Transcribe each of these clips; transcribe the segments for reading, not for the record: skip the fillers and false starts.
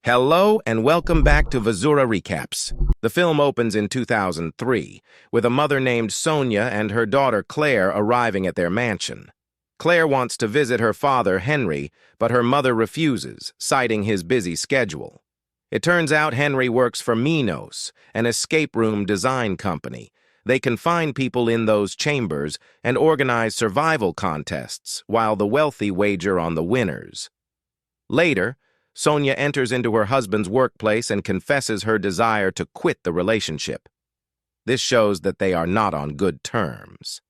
Hello and welcome back to Vizura Recaps. The film opens in 2003, with a mother named Sonia and her daughter Claire arriving at their mansion. Claire wants to visit her father, Henry, but her mother refuses, citing his busy schedule. It turns out Henry works for Minos, an escape room design company. They confine people in those chambers and organize survival contests, while the wealthy wager on the winners. Later, Sonia enters into her husband's workplace and confesses her desire to quit the relationship. This shows that they are not on good terms.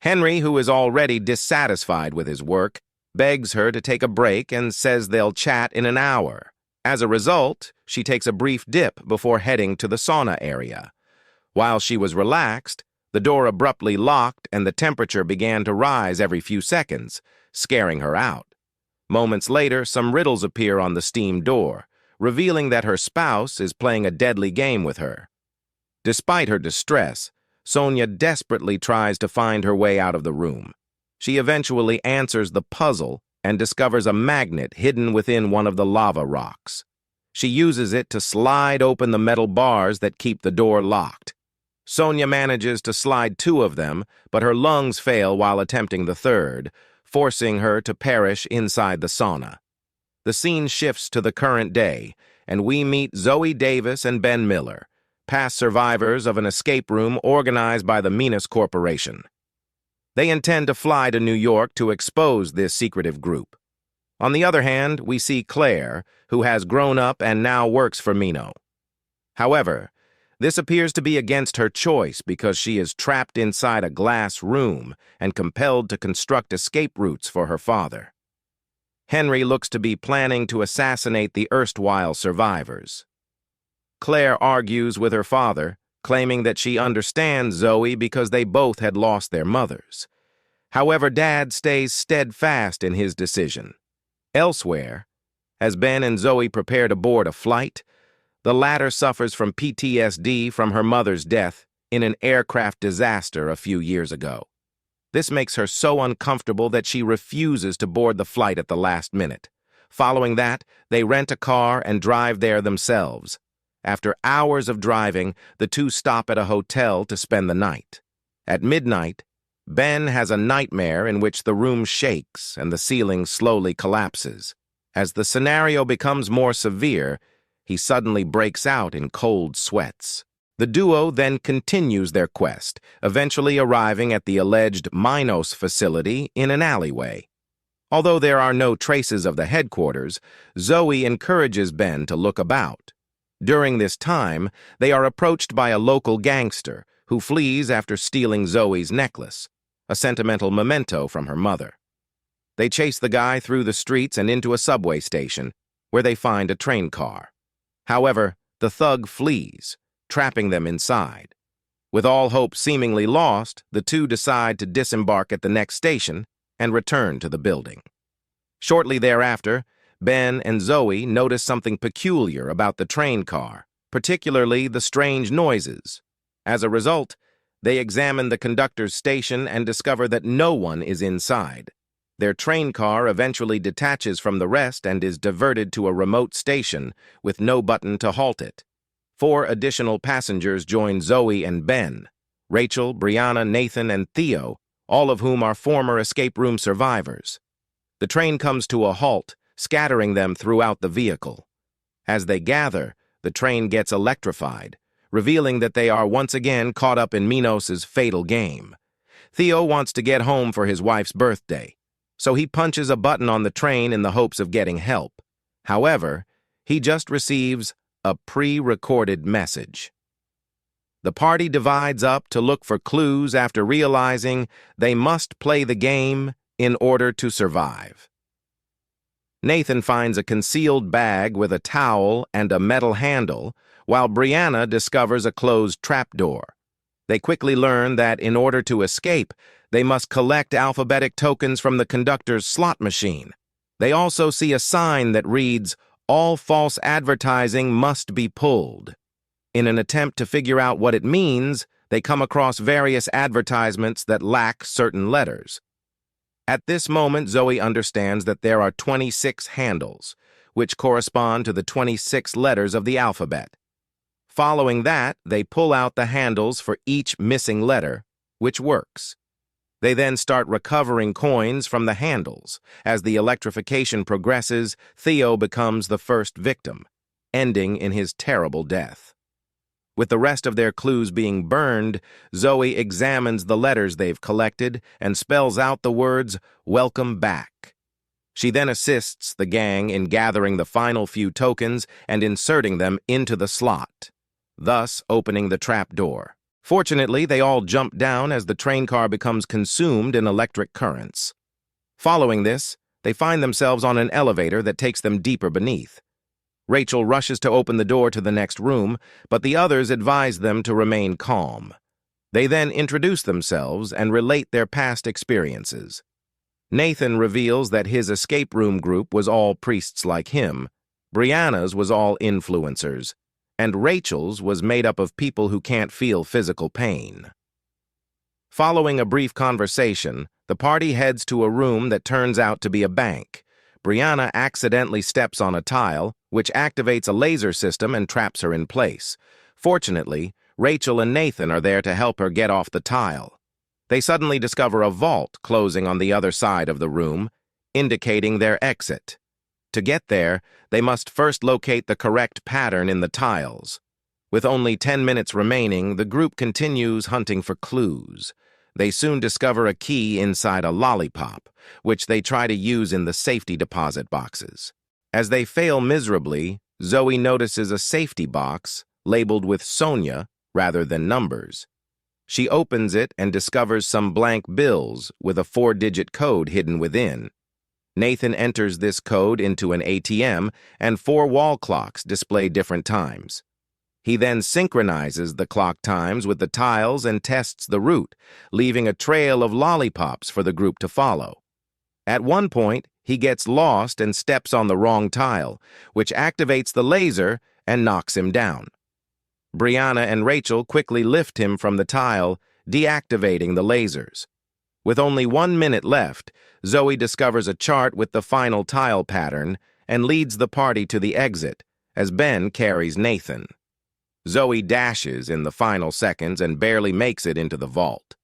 Henry, who is already dissatisfied with his work, begs her to take a break and says they'll chat in an hour. As a result, she takes a brief dip before heading to the sauna area. While she was relaxed, the door abruptly locked and the temperature began to rise every few seconds, scaring her out. Moments later, some riddles appear on the steam door, revealing that her spouse is playing a deadly game with her. Despite her distress, Sonia desperately tries to find her way out of the room. She eventually answers the puzzle and discovers a magnet hidden within one of the lava rocks. She uses it to slide open the metal bars that keep the door locked. Sonia manages to slide two of them, but her lungs fail while attempting the third, forcing her to perish inside the sauna. The scene shifts to the current day, and we meet Zoe Davis and Ben Miller, past survivors of an escape room organized by the Minos Corporation. They intend to fly to New York to expose this secretive group. On the other hand, we see Claire, who has grown up and now works for Minos. However, this appears to be against her choice because she is trapped inside a glass room and compelled to construct escape routes for her father. Henry looks to be planning to assassinate the erstwhile survivors. Claire argues with her father, claiming that she understands Zoe because they both had lost their mothers. However, Dad stays steadfast in his decision. Elsewhere, as Ben and Zoe prepare to board a flight, the latter suffers from PTSD from her mother's death in an aircraft disaster a few years ago. This makes her so uncomfortable that she refuses to board the flight at the last minute. Following that, they rent a car and drive there themselves. After hours of driving, the two stop at a hotel to spend the night. At midnight, Ben has a nightmare in which the room shakes and the ceiling slowly collapses. As the scenario becomes more severe, he suddenly breaks out in cold sweats. The duo then continues their quest, eventually arriving at the alleged Minos facility in an alleyway. Although there are no traces of the headquarters, Zoe encourages Ben to look about. During this time, they are approached by a local gangster who flees after stealing Zoe's necklace, a sentimental memento from her mother. They chase the guy through the streets and into a subway station, where they find a train car. However, the thug flees, trapping them inside. With all hope seemingly lost, the two decide to disembark at the next station and return to the building. Shortly thereafter, Ben and Zoe notice something peculiar about the train car, particularly the strange noises. As a result, they examine the conductor's station and discover that no one is inside. Their train car eventually detaches from the rest and is diverted to a remote station with no button to halt it. 4 additional passengers join Zoe and Ben: Rachel, Brianna, Nathan, and Theo, all of whom are former escape room survivors. The train comes to a halt, scattering them throughout the vehicle. As they gather, the train gets electrified, revealing that they are once again caught up in Minos's fatal game. Theo wants to get home for his wife's birthday, so he punches a button on the train in the hopes of getting help. However, he just receives a pre-recorded message. The party divides up to look for clues after realizing they must play the game in order to survive. Nathan finds a concealed bag with a towel and a metal handle, while Brianna discovers a closed trapdoor. They quickly learn that in order to escape, they must collect alphabetic tokens from the conductor's slot machine. They also see a sign that reads, "All false advertising must be pulled." In an attempt to figure out what it means, they come across various advertisements that lack certain letters. At this moment, Zoe understands that there are 26 handles, which correspond to the 26 letters of the alphabet. Following that, they pull out the handles for each missing letter, which works. They then start recovering coins from the handles. As the electrification progresses, Theo becomes the first victim, ending in his terrible death. With the rest of their clues being burned, Zoe examines the letters they've collected and spells out the words, "Welcome back." She then assists the gang in gathering the final few tokens and inserting them into the slot, thus opening the trap door. Fortunately, they all jump down as the train car becomes consumed in electric currents. Following this, they find themselves on an elevator that takes them deeper beneath. Rachel rushes to open the door to the next room, but the others advise them to remain calm. They then introduce themselves and relate their past experiences. Nathan reveals that his escape room group was all priests like him, Brianna's was all influencers, and Rachel's was made up of people who can't feel physical pain. Following a brief conversation, the party heads to a room that turns out to be a bank. Brianna accidentally steps on a tile, which activates a laser system and traps her in place. Fortunately, Rachel and Nathan are there to help her get off the tile. They suddenly discover a vault closing on the other side of the room, indicating their exit. To get there, they must first locate the correct pattern in the tiles. With only 10 minutes remaining, the group continues hunting for clues. They soon discover a key inside a lollipop, which they try to use in the safety deposit boxes. As they fail miserably, Zoe notices a safety box labeled with Sonia rather than numbers. She opens it and discovers some blank bills with a 4-digit code hidden within. Nathan enters this code into an ATM, and 4 wall clocks display different times. He then synchronizes the clock times with the tiles and tests the route, leaving a trail of lollipops for the group to follow. At one point, he gets lost and steps on the wrong tile, which activates the laser and knocks him down. Brianna and Rachel quickly lift him from the tile, deactivating the lasers. With only 1 minute left, Zoe discovers a chart with the final tile pattern and leads the party to the exit, as Ben carries Nathan. Zoe dashes in the final seconds and barely makes it into the vault.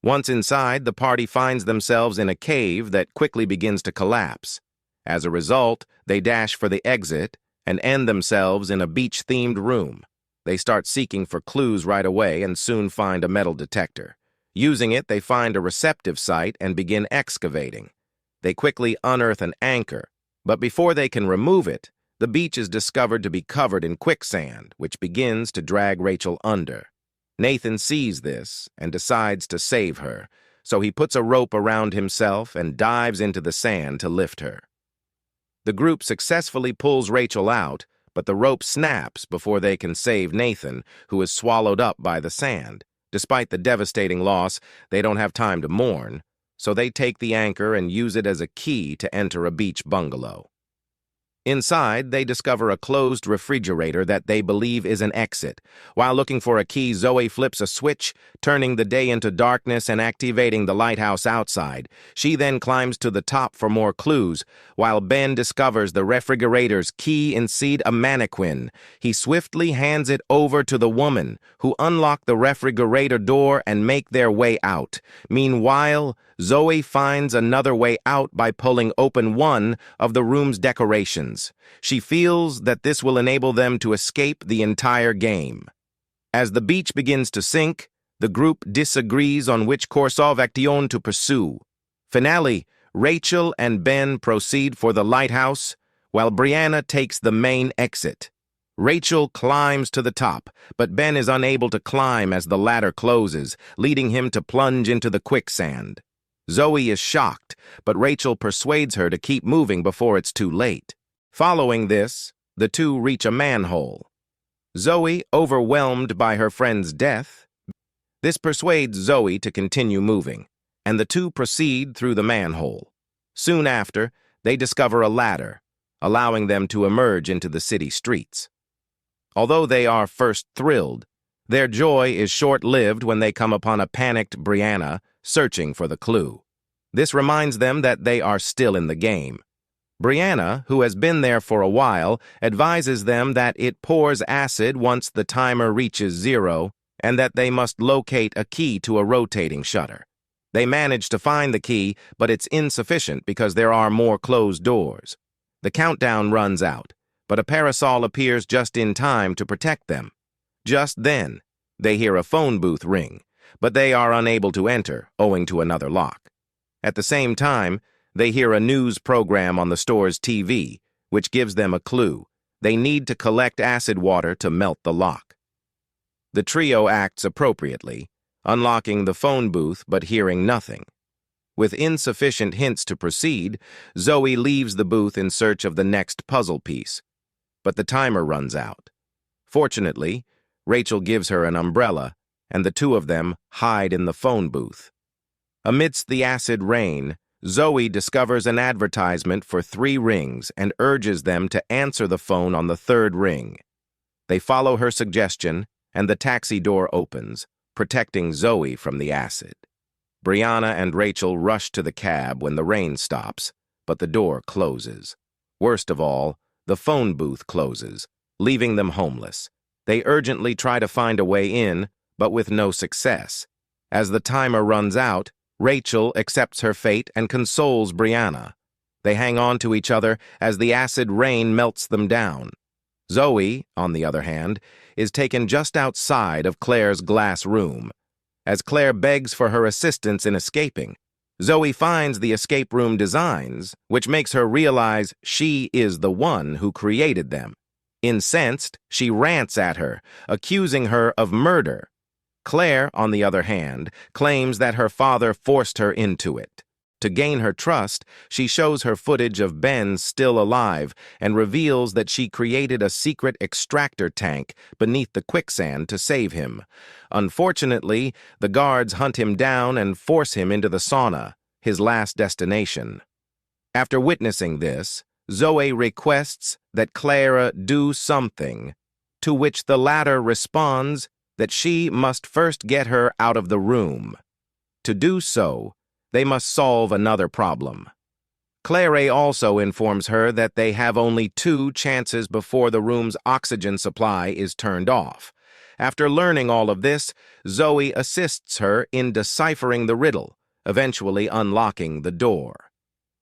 Once inside, the party finds themselves in a cave that quickly begins to collapse. As a result, they dash for the exit and end themselves in a beach-themed room. They start seeking for clues right away and soon find a metal detector. Using it, they find a receptive site and begin excavating. They quickly unearth an anchor, but before they can remove it, the beach is discovered to be covered in quicksand, which begins to drag Rachel under. Nathan sees this and decides to save her, so he puts a rope around himself and dives into the sand to lift her. The group successfully pulls Rachel out, but the rope snaps before they can save Nathan, who is swallowed up by the sand. Despite the devastating loss, they don't have time to mourn, so they take the anchor and use it as a key to enter a beach bungalow. Inside, they discover a closed refrigerator that they believe is an exit. While looking for a key, Zoe flips a switch, turning the day into darkness and activating the lighthouse outside. She then climbs to the top for more clues, while Ben discovers the refrigerator's key inside a mannequin. He swiftly hands it over to the woman, who unlock the refrigerator door and make their way out. Meanwhile, Zoe finds another way out by pulling open one of the room's decorations. She feels that this will enable them to escape the entire game. As the beach begins to sink, the group disagrees on which course of action to pursue. Finally, Rachel and Ben proceed for the lighthouse, while Brianna takes the main exit. Rachel climbs to the top, but Ben is unable to climb as the ladder closes, leading him to plunge into the quicksand. Zoe is shocked, but Rachel persuades her to keep moving before it's too late. Following this, the two reach a manhole. Zoe, overwhelmed by her friend's death, this persuades Zoe to continue moving, and the two proceed through the manhole. Soon after, they discover a ladder, allowing them to emerge into the city streets. Although they are first thrilled, their joy is short-lived when they come upon a panicked Brianna searching for the clue. This reminds them that they are still in the game. Brianna, who has been there for a while, advises them that it pours acid once the timer reaches 0 and that they must locate a key to a rotating shutter. They manage to find the key, but it's insufficient because there are more closed doors. The countdown runs out, but a parasol appears just in time to protect them. Just then, they hear a phone booth ring, but they are unable to enter, owing to another lock. At the same time, they hear a news program on the store's TV, which gives them a clue. They need to collect acid water to melt the lock. The trio acts appropriately, unlocking the phone booth but hearing nothing. With insufficient hints to proceed, Zoe leaves the booth in search of the next puzzle piece. But the timer runs out. Fortunately, Rachel gives her an umbrella, and the two of them hide in the phone booth. Amidst the acid rain, Zoe discovers an advertisement for 3 rings and urges them to answer the phone on the 3rd ring. They follow her suggestion, and the taxi door opens, protecting Zoe from the acid. Brianna and Rachel rush to the cab when the rain stops, but the door closes. Worst of all, the phone booth closes, leaving them homeless. They urgently try to find a way in, but with no success. As the timer runs out, Rachel accepts her fate and consoles Brianna. They hang on to each other as the acid rain melts them down. Zoe, on the other hand, is taken just outside of Claire's glass room. As Claire begs for her assistance in escaping, Zoe finds the escape room designs, which makes her realize she is the one who created them. Incensed, she rants at her, accusing her of murder. Claire, on the other hand, claims that her father forced her into it. To gain her trust, she shows her footage of Ben still alive and reveals that she created a secret extractor tank beneath the quicksand to save him. Unfortunately, the guards hunt him down and force him into the sauna, his last destination. After witnessing this, Zoe requests that Clara do something, to which the latter responds that she must first get her out of the room. To do so, they must solve another problem. Claire also informs her that they have only 2 chances before the room's oxygen supply is turned off. After learning all of this, Zoe assists her in deciphering the riddle, eventually unlocking the door.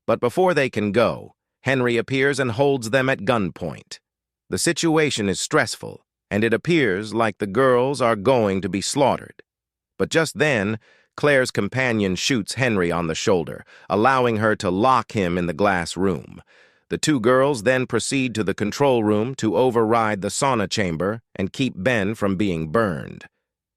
But before they can go, Henry appears and holds them at gunpoint. The situation is stressful, and it appears like the girls are going to be slaughtered. But just then, Claire's companion shoots Henry on the shoulder, allowing her to lock him in the glass room. The 2 girls then proceed to the control room to override the sauna chamber and keep Ben from being burned.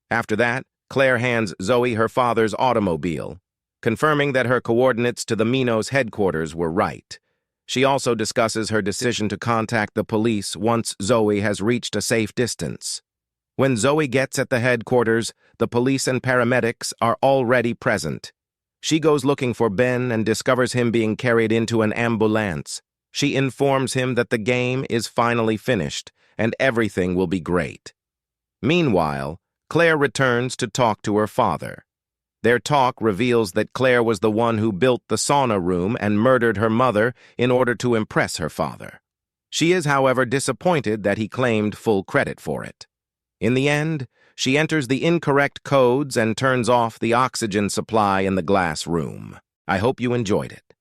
After that, Claire hands Zoe her father's automobile, confirming that her coordinates to the Minos headquarters were right. She also discusses her decision to contact the police once Zoe has reached a safe distance. When Zoe gets at the headquarters, the police and paramedics are already present. She goes looking for Ben and discovers him being carried into an ambulance. She informs him that the game is finally finished and everything will be great. Meanwhile, Claire returns to talk to her father. Their talk reveals that Claire was the one who built the sauna room and murdered her mother in order to impress her father. She is, however, disappointed that he claimed full credit for it. In the end, she enters the incorrect codes and turns off the oxygen supply in the glass room. I hope you enjoyed it.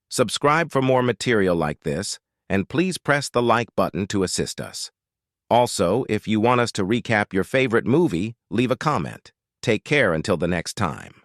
Subscribe for more material like this, and please press the like button to assist us. Also, if you want us to recap your favorite movie, leave a comment. Take care until the next time.